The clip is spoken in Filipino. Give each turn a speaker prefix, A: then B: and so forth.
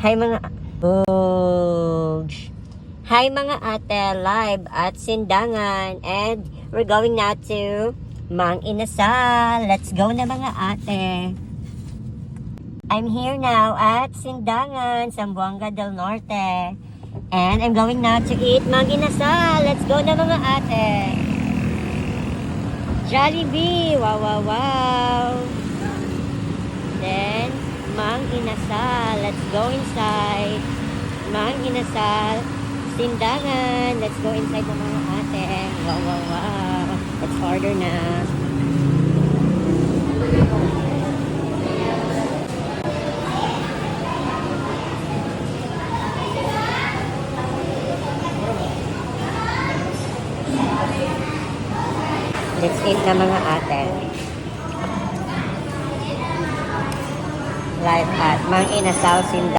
A: Hi mga Bogs. Hi mga ate, live at Sindangan, and we're going now to Mang Inasal. Let's go na mga ate. I'm here now at Sindangan, Zamboanga del Norte, and I'm going now to eat Mang Inasal. Let's go na mga ate. Jollibee, wow wow wow. Then Mang Inasal. Let's go inside. Mang Inasal. Sindangan. Let's go inside ng mga ate. Wow, wow, wow. Let's order na. Let's eat na mga ate. Live at Mang Inasal, Sindangan.